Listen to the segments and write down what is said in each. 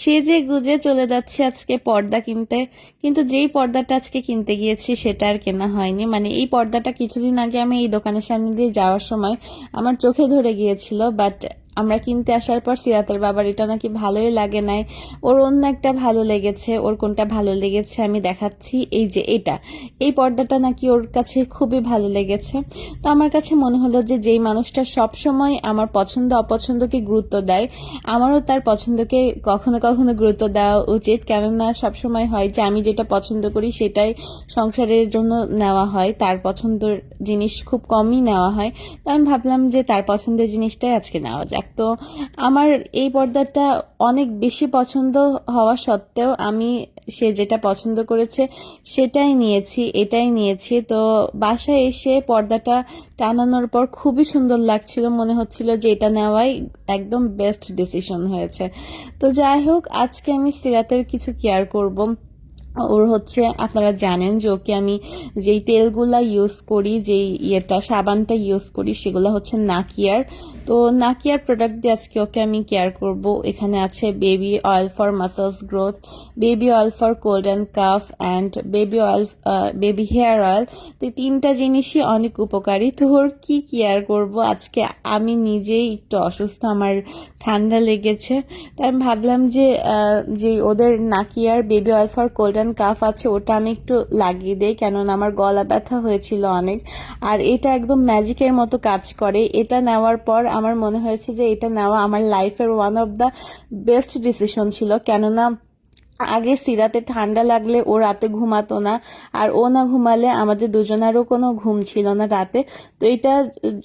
সেজে গুজে চলে যাচ্ছি আজকে পর্দা কিনতে। কিন্তু যেই পর্দাটা আজকে কিনতে গিয়েছি সেটা আর কেনা হয়নি। মানে এই পর্দাটা কিছুদিন আগে আমি এই দোকানের সামনে দিয়ে যাওয়ার সময় আমার চোখে ধরে গিয়েছিল, বাট আমরা কিনতে আসার পর সিরাতের বাবার এটা নাকি ভালোই লাগে নাই, ওর অন্য একটা ভালো লেগেছে। ওর কোনটা ভালো লেগেছে আমি দেখাচ্ছি, এই যে এটা, এই পর্দাটা নাকি ওর কাছে খুবই ভালো লেগেছে। তো আমার কাছে মনে হলো যে যেই মানুষটা সব সময় আমার পছন্দ অপছন্দকে গুরুত্ব দেয়, আমারও তার পছন্দকে কখনো কখনো গুরুত্ব দেওয়া উচিত। কেননা সবসময় হয় যে আমি যেটা পছন্দ করি সেটাই সংসারের জন্য নেওয়া হয়, তার পছন্দের জিনিস খুব কমই নেওয়া হয়। তো আমি ভাবলাম যে তার পছন্দের জিনিসটাই আজকে নেওয়া যাক। তো আমার এই পর্দাটা অনেক বেশি পছন্দ হওয়া সত্ত্বেও আমি সে যেটা পছন্দ করেছে সেটাই নিয়েছি, এটাই নিয়েছি। তো বাসায় এসে পর্দাটা টানানোর পর খুবই সুন্দর লাগছিল, মনে হচ্ছিল যে এটা নেওয়াই একদম বেস্ট ডিসিশন হয়েছে। তো যাই হোক, আজকে আমি সিরাতের কিছু কেয়ার করব। ওর হচ্ছে আপনারা জানেন যে ওকে আমি যেই তেলগুলা ইউজ করি, যেই সাবানটা ইউজ করি সেগুলো হচ্ছে নাকিয়ার। তো নাকিয়ার প্রোডাক্ট দিয়ে আজকে ওকে আমি কেয়ার করব। এখানে আছে baby oil for muscles growth, baby oil for cold and cough and baby oil, baby hair oil. তো এই তিনটা জিনিসই অনেক উপকারী। তো ওর কি কেয়ার করব আজকে, আমি নিজেই একটু অসুস্থ, আমার ঠান্ডা লেগেছে। তাই আমি ভাবলাম যে ওদের নাকিয়ার baby oil for cold and cough আছে ওটা আমি একটু লাগিয়ে দেই, কেননা আমার গলা ব্যথা হয়েছিল অনেক। আর এটা একদম ম্যাজিকের মতো কাজ করে। এটা নেওয়ার পর আমার মনে হয়েছে যে এটা নেওয়া আমার লাইফের one of the best decision ছিল। কেননা আগে সিরাতে ঠান্ডা লাগলে ও রাতে ঘুমাতো না, আর ও না ঘুমালে আমাদের দুজনেরও কোনো ঘুম ছিল না রাতে। তো এটা,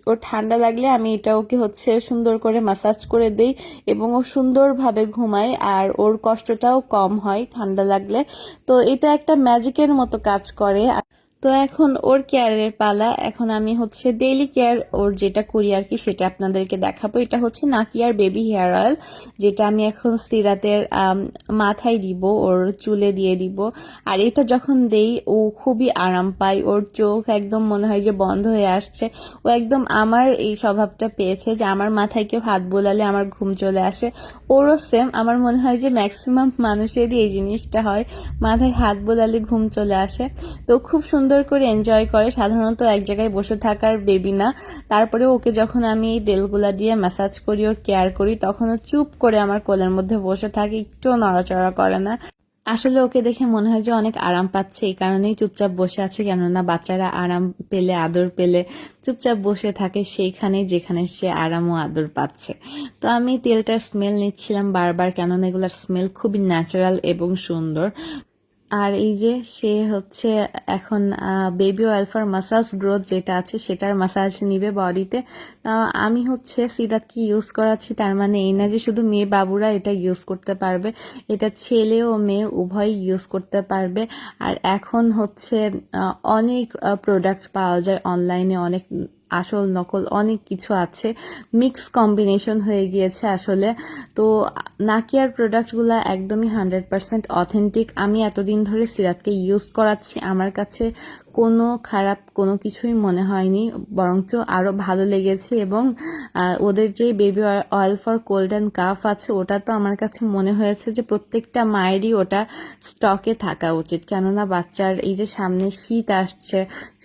ওর ঠান্ডা লাগলে আমি এটা ওকে হচ্ছে সুন্দর করে মাসাজ করে দেই এবং ও সুন্দরভাবে ঘুমায়, আর ওর কষ্টটাও কম হয় ঠান্ডা লাগলে। তো এটা একটা ম্যাজিকের মতো কাজ করে। তো এখন ওর কেয়ারের পালা। এখন আমি হচ্ছে ডেইলি কেয়ার ওর যেটা করি আর কি সেটা আপনাদেরকে দেখাবো। এটা হচ্ছে নাকিয়ার বেবি হেয়ার অয়েল, যেটা আমি এখন সিরাতের মাথায় দিব, ওর চুলে দিয়ে দিব। আর এটা যখন দেই ও খুবই আরাম পায়, ওর চোখ একদম মনে হয় যে বন্ধ হয়ে আসছে। ও একদম আমার এই স্বভাবটা পেয়েছে যে আমার মাথায় কেউ হাত বোলালে আমার ঘুম চলে আসে। ওরও সেম, আমার মনে হয় যে ম্যাক্সিমাম মানুষেরই এই জিনিসটা হয়, মাথায় হাত বোলালে ঘুম চলে আসে। তো খুব সুন্দর করে এনজয় করে, সাধারণত এক জায়গায় বসে থাকার বেবি না। তারপরে ওকে যখন আমি এই তেলগুলা দিয়ে ম্যাসাজ করি, ওর কেয়ার করি, তখন ও চুপ করে আমার কোলের মধ্যে বসে থাকে, একটু নড়াচড়া করে না। আসলে ওকে দেখে মনে হয় যে অনেক আরাম পাচ্ছে, এই কারণেই চুপচাপ বসে আছে। কেননা বাচ্চারা আরাম পেলে, আদর পেলে চুপচাপ বসে থাকে সেইখানে যেখানে সে আরাম ও আদর পাচ্ছে। তো আমি তেলটার স্মেল নিচ্ছিলাম বারবার, কেননা এগুলার স্মেল খুবই ন্যাচারাল এবং সুন্দর। আর এই যে সে হচ্ছে এখন baby oil for massage growth যেটা আছে সেটার মাসাজ নিবে বডিতে। আমি হচ্ছে সিরাতকে ইউজ করাচ্ছি, তার মানে এই না যে শুধু মেয়ে বাবুরা এটা ইউজ করতে পারবে, এটা ছেলে ও মেয়ে উভয় ইউজ করতে পারবে। আর এখন হচ্ছে অনেক প্রোডাক্ট পাওয়া যায় অনলাইনে, অনেক আসল নকল অনেক কিছু আছে, মিক্স কম্বিনেশন হয়ে গিয়েছে আসলে। তো নাকিয়ার প্রোডাক্টগুলো একদমই 100% অথেন্টিক। আমি এতদিন ধরে সিরাতকে ইউজ করাচ্ছি, আমার কাছে কোনো খারাপ কোনো কিছুই মনে হয়নি, বরঞ্চ আরও ভালো লেগেছে। এবং ওদের যে baby oil for cold and cough আছে ওটা তো আমার কাছে মনে হয়েছে যে প্রত্যেকটা মায়েরই ওটা স্টকে থাকা উচিত। কেননা বাচ্চার এই যে সামনে শীত আসছে,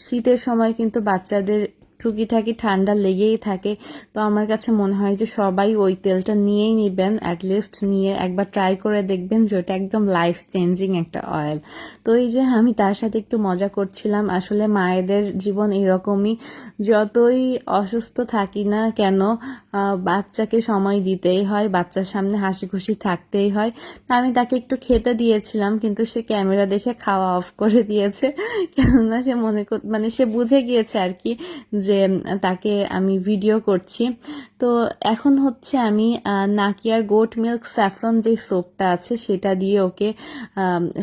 শীতের সময় কিন্তু বাচ্চাদের টুকিটাকি ঠান্ডা লেগেই থাকে। তো আমার কাছে মনে হয় যে সবাই ওই তেলটা নিয়েই নিবেন, অ্যাটলিস্ট নিয়ে একবার ট্রাই করে দেখবেন যে ওটা একদম লাইফ চেঞ্জিং একটা অয়েল। তো এই যে আমি তার সাথে একটু মজা করছিলাম। আসলে মায়েদের জীবন এরকমই, যতই অসুস্থ থাকি না কেন বাচ্চাকে সময় দিতেই হয়, বাচ্চার সামনে হাসি খুশি থাকতেই হয়। তা আমি তাকে একটু খেতে দিয়েছিলাম, কিন্তু সে ক্যামেরা দেখে খাওয়া অফ করে দিয়েছে। কেননা সে মানে সে বুঝে গিয়েছে আর কি যে তাকে আমি ভিডিও করছি। তো এখন হচ্ছে আমি নাকিয়ার গোট মিল্ক স্যাফরন যে সোপটা আছে সেটা দিয়ে ওকে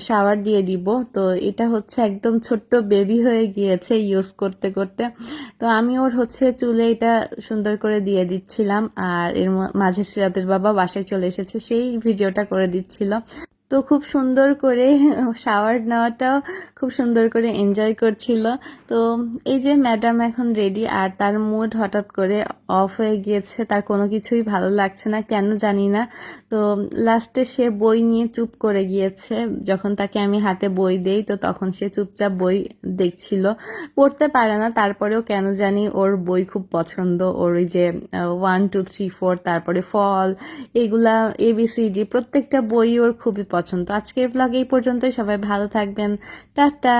শাওয়ার দিয়ে দিব। তো এটা হচ্ছে একদম ছোট্ট বেবি হয়ে গিয়েছে ইউজ করতে করতে। তো আমি ওর হচ্ছে চুলে এটা সুন্দর করে দিয়ে দিচ্ছিলাম, আর এর মাঝে সিরাতের বাবা বাসায় চলে এসেছে, সেই ভিডিওটা করে দিচ্ছিল। তো খুব সুন্দর করে শাওয়ার নেওয়াটাও খুব সুন্দর করে এনজয় করছিল। তো এই যে ম্যাডাম এখন রেডি, আর তার মুড হঠাৎ করে অফ হয়ে গিয়েছে, তার কোনো কিছুই ভালো লাগছে না, কেন জানি না। তো লাস্টে সে বই নিয়ে চুপ করে গিয়েছে। যখন তাকে আমি হাতে বই দেই তো তখন সে চুপচাপ বই দেখছিল, পড়তে পারে না, তারপরেও কেন জানি ওর বই খুব পছন্দ। ওর ওই যে 1 2 3 4, তারপরে ফল, এগুলা ABCD প্রত্যেকটা বই ওর খুবই পছন্দ। আজকের ব্লগ এই পর্যন্তই, সবাই ভালো থাকবেন, টাটা।